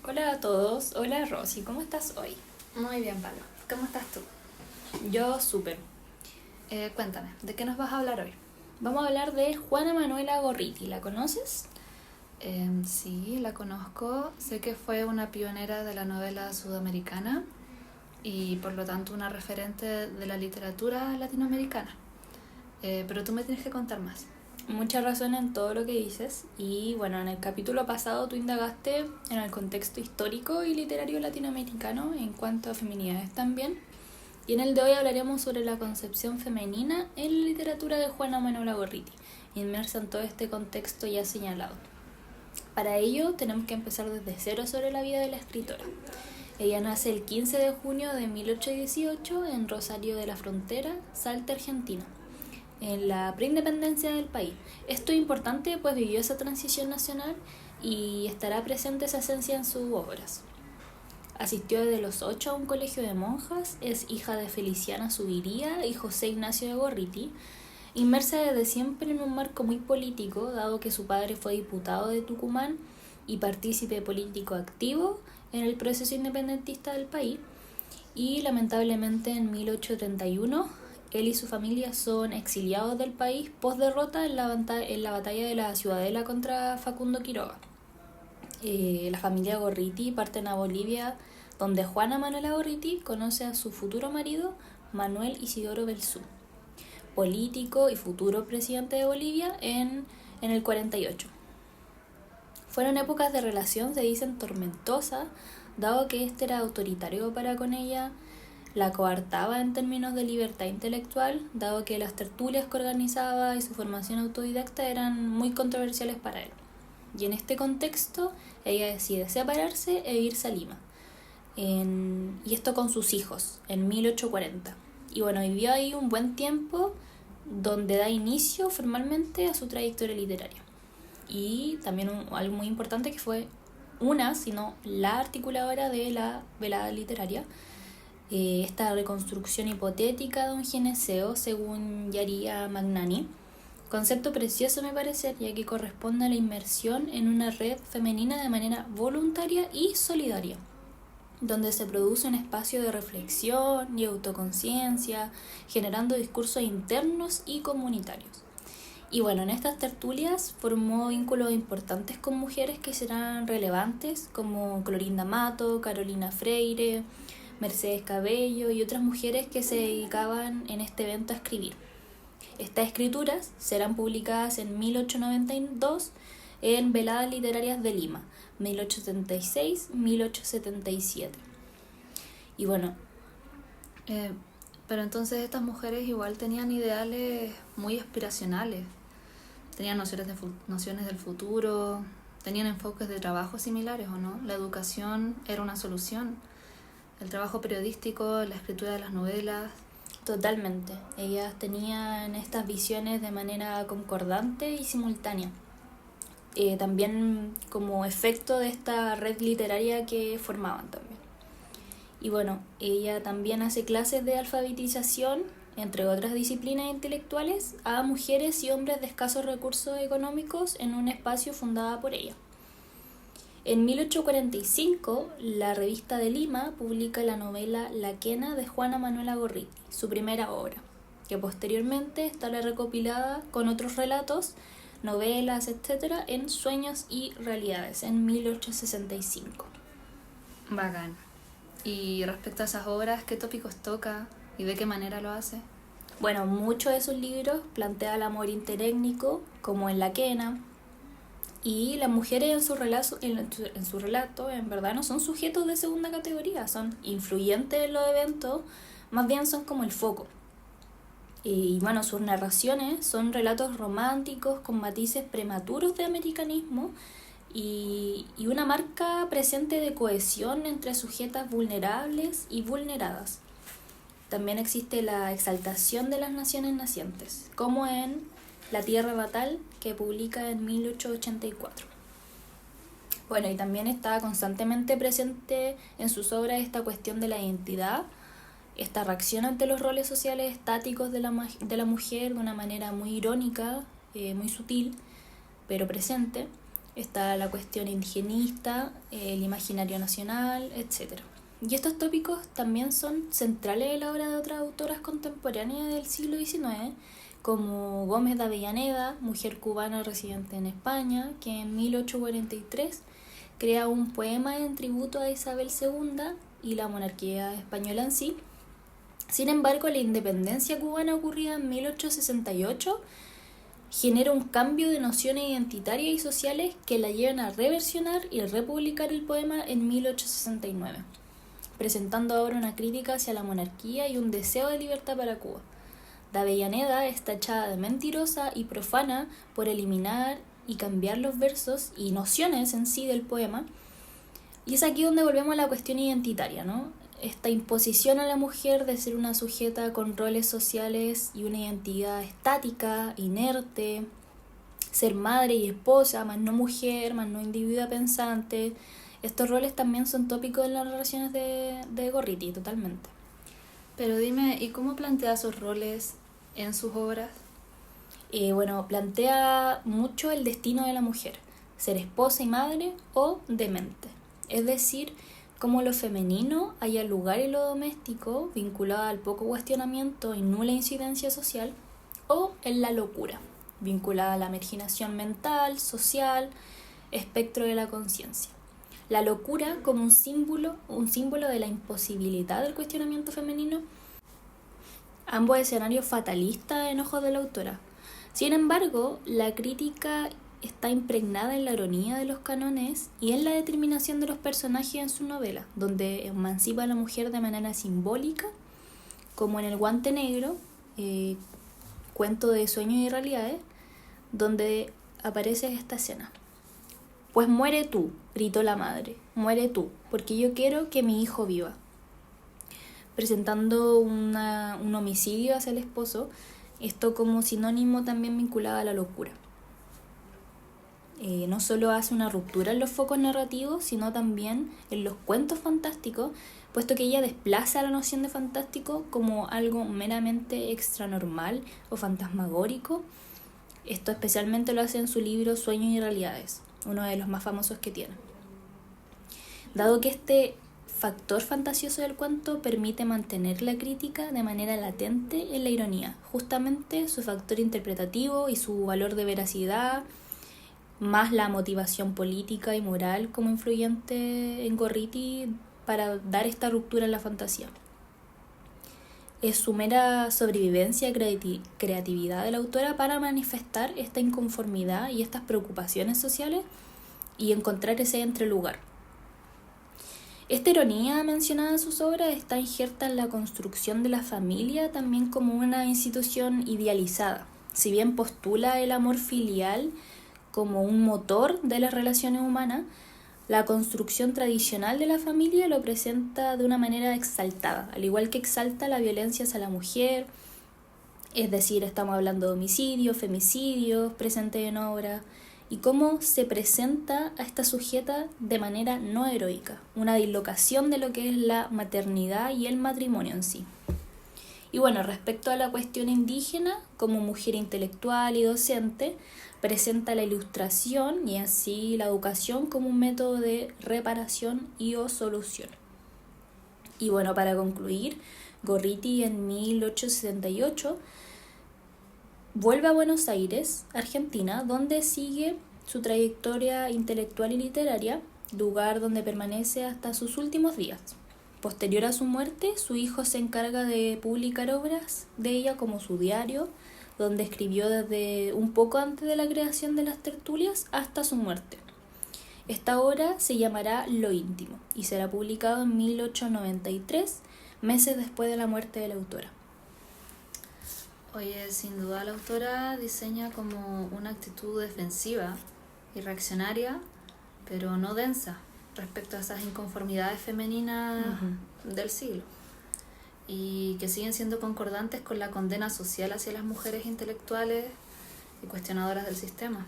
Hola a todos, hola Rosy, ¿cómo estás hoy? Muy bien, Pablo. ¿Cómo estás tú? Yo súper. Cuéntame, ¿de qué nos vas a hablar hoy? Vamos a hablar de Juana Manuela Gorriti, ¿la conoces? Sí, la conozco. Sé que fue una pionera de la novela sudamericana y por lo tanto una referente de la literatura latinoamericana. Pero tú me tienes que contar más. Mucha razón en todo lo que dices y bueno, en el capítulo pasado tú indagaste en el contexto histórico y literario latinoamericano en cuanto a feminidades también. Y en el de hoy hablaremos sobre la concepción femenina en la literatura de Juana Manuela Gorriti, inmersa en todo este contexto ya señalado. Para ello tenemos que empezar desde cero sobre la vida de la escritora. Ella nace el 15 de junio de 1818 en Rosario de la Frontera, Salta, Argentina, en la preindependencia del país. Esto es importante pues vivió esa transición nacional y estará presente esa esencia en sus obras. Asistió desde los 8 a un colegio de monjas, es hija de Feliciana Zuviría y José Ignacio de Gorriti, inmersa desde siempre en un marco muy político, dado que su padre fue diputado de Tucumán y partícipe político activo en el proceso independentista del país, y lamentablemente en 1831 él y su familia son exiliados del país post derrota en la batalla de la Ciudadela contra Facundo Quiroga. La familia Gorriti parten a Bolivia, donde Juana Manuela Gorriti conoce a su futuro marido, Manuel Isidoro Belzú, político y futuro presidente de Bolivia en el 48. Fueron épocas de relación, se dicen, tormentosa, dado que este era autoritario para con ella, la coartaba en términos de libertad intelectual, dado que las tertulias que organizaba y su formación autodidacta eran muy controversiales para él. Y en este contexto, ella decide separarse e irse a Lima. Y esto con sus hijos, en 1840. Y bueno, vivió ahí un buen tiempo, donde da inicio formalmente a su trayectoria literaria. Y también algo muy importante que fue sino la articuladora de la velada literaria, esta reconstrucción hipotética de un gineceo, según Yaria Magnani. Concepto precioso me parece, ya que corresponde a la inmersión en una red femenina de manera voluntaria y solidaria, donde se produce un espacio de reflexión y autoconciencia, generando discursos internos y comunitarios. Y bueno, en estas tertulias formó vínculos importantes con mujeres que serán relevantes, como Clorinda Mato, Carolina Freire, Mercedes Cabello y otras mujeres que se dedicaban en este evento a escribir. Estas escrituras serán publicadas en 1892 en Veladas Literarias de Lima, 1876-1877. Y bueno, Pero entonces estas mujeres igual tenían ideales muy aspiracionales. Tenían nociones del futuro, tenían enfoques de trabajo similares, ¿o no? La educación era una solución. El trabajo periodístico, la escritura de las novelas. totalmente. Ellas tenían estas visiones de manera concordante y simultánea. También como efecto de esta red literaria que formaban también. Y bueno, ella también hace clases de alfabetización, entre otras disciplinas intelectuales, a mujeres y hombres de escasos recursos económicos en un espacio fundado por ella. En 1845, la revista de Lima publica la novela La Quena de Juana Manuela Gorriti, su primera obra, que posteriormente estará recopilada con otros relatos, novelas, etc., en Sueños y Realidades, en 1865. Bacán. Y respecto a esas obras, ¿qué tópicos toca y de qué manera lo hace? Bueno, muchos de sus libros plantea el amor interétnico, como en La Quena, y las mujeres en su relato en verdad no son sujetos de segunda categoría, son influyentes en los eventos, más bien son como el foco. Y bueno, sus narraciones son relatos románticos con matices prematuros de americanismo y una marca presente de cohesión entre sujetas vulnerables y vulneradas. También existe la exaltación de las naciones nacientes, como en La Tierra Natal, que publica en 1884. Bueno, y también está constantemente presente en sus obras esta cuestión de la identidad, esta reacción ante los roles sociales estáticos de la mujer de una manera muy irónica, muy sutil, pero presente, está la cuestión indigenista, el imaginario nacional, etc. Y estos tópicos también son centrales en la obra de otras autoras contemporáneas del siglo XIX, como Gómez de Avellaneda, mujer cubana residente en España, que en 1843 crea un poema en tributo a Isabel II y la monarquía española en sí. Sin embargo, la independencia cubana ocurrida en 1868 genera un cambio de nociones identitarias y sociales que la llevan a reversionar y republicar el poema en 1869, presentando ahora una crítica hacia la monarquía y un deseo de libertad para Cuba. De Avellaneda está tachada de mentirosa y profana por eliminar y cambiar los versos y nociones en sí del poema. Y es aquí donde volvemos a la cuestión identitaria, ¿no? Esta imposición a la mujer de ser una sujeta con roles sociales y una identidad estática, inerte, ser madre y esposa, más no mujer, más no individua pensante. Estos roles también son tópicos en las relaciones de Gorriti, totalmente. Pero dime, ¿y cómo plantea sus roles en sus obras? Bueno, plantea mucho el destino de la mujer, ser esposa y madre o demente. Es decir, cómo lo femenino haya lugar en lo doméstico, vinculado al poco cuestionamiento y nula incidencia social, o en la locura, vinculada a la marginación mental, social, espectro de la conciencia. La locura como un símbolo de la imposibilidad del cuestionamiento femenino, ambos escenarios fatalistas en ojos de la autora. Sin embargo, la crítica está impregnada en la ironía de los cánones y en la determinación de los personajes en su novela, donde emancipa a la mujer de manera simbólica, como en El guante negro, cuento de sueños y realidades, donde aparece esta escena. Pues muere tú, gritó la madre, muere tú, porque yo quiero que mi hijo viva, presentando un homicidio hacia el esposo, esto como sinónimo también vinculado a la locura. No solo hace una ruptura en los focos narrativos, sino también en los cuentos fantásticos, puesto que ella desplaza la noción de fantástico como algo meramente extranormal o fantasmagórico. Esto especialmente lo hace en su libro Sueños y Realidades, uno de los más famosos que tiene. Dado que este factor fantasioso del cuento permite mantener la crítica de manera latente en la ironía, justamente su factor interpretativo y su valor de veracidad, más la motivación política y moral como influyente en Gorriti para dar esta ruptura en la fantasía. Es su mera sobrevivencia y creatividad de la autora para manifestar esta inconformidad y estas preocupaciones sociales y encontrar ese entrelugar. Esta ironía mencionada en sus obras está injerta en la construcción de la familia también como una institución idealizada. Si bien postula el amor filial como un motor de las relaciones humanas, la construcción tradicional de la familia lo presenta de una manera exaltada, al igual que exalta la violencia hacia la mujer, es decir, estamos hablando de homicidios, femicidios presentes en obra, y cómo se presenta a esta sujeta de manera no heroica, una dislocación de lo que es la maternidad y el matrimonio en sí. Y bueno, respecto a la cuestión indígena, como mujer intelectual y docente, presenta la ilustración y así la educación como un método de reparación y o solución. Y bueno, para concluir, Gorriti en 1878 vuelve a Buenos Aires, Argentina, donde sigue su trayectoria intelectual y literaria, lugar donde permanece hasta sus últimos días. Posterior a su muerte, su hijo se encarga de publicar obras de ella como su diario, donde escribió desde un poco antes de la creación de las tertulias hasta su muerte. Esta obra se llamará Lo íntimo y será publicado en 1893, meses después de la muerte de la autora. Oye, sin duda la autora diseña como una actitud defensiva y reaccionaria, pero no densa, respecto a esas inconformidades femeninas del siglo, y que siguen siendo concordantes con la condena social hacia las mujeres intelectuales y cuestionadoras del sistema.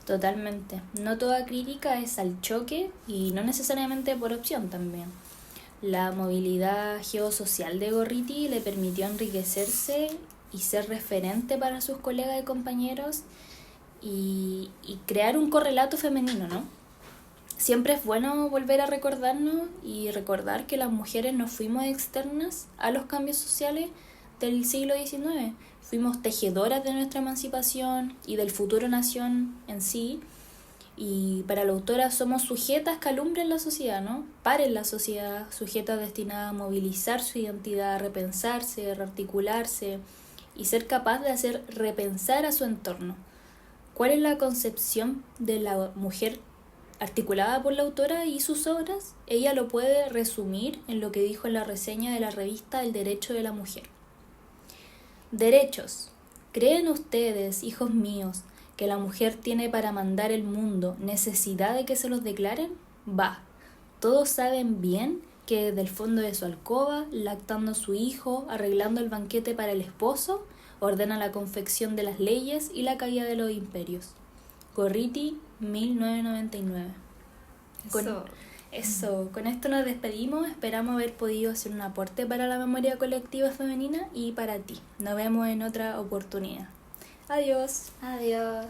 Totalmente. No toda crítica es al choque y no necesariamente por opción también. La movilidad geosocial de Gorriti le permitió enriquecerse y ser referente para sus colegas y compañeros y crear un correlato femenino, ¿no? Siempre es bueno volver a recordarnos y recordar que las mujeres no fuimos externas a los cambios sociales del siglo XIX. Fuimos tejedoras de nuestra emancipación y del futuro nación en sí. Y para la autora somos sujetas que alumbran la sociedad, ¿no? Pares la sociedad, sujetas destinadas a movilizar su identidad, a repensarse, a rearticularse y ser capaz de hacer repensar a su entorno. ¿Cuál es la concepción de la mujer articulada por la autora y sus obras? Ella lo puede resumir en lo que dijo en la reseña de la revista El Derecho de la Mujer. Derechos. ¿Creen ustedes, hijos míos, que la mujer tiene para mandar el mundo necesidad de que se los declaren? Va. Todos saben bien que desde el fondo de su alcoba, lactando a su hijo, arreglando el banquete para el esposo, ordena la confección de las leyes y la caída de los imperios. Gorriti, 1999. Con esto nos despedimos. Esperamos haber podido hacer un aporte para la memoria colectiva femenina y para ti. Nos vemos en otra oportunidad. Adiós. Adiós.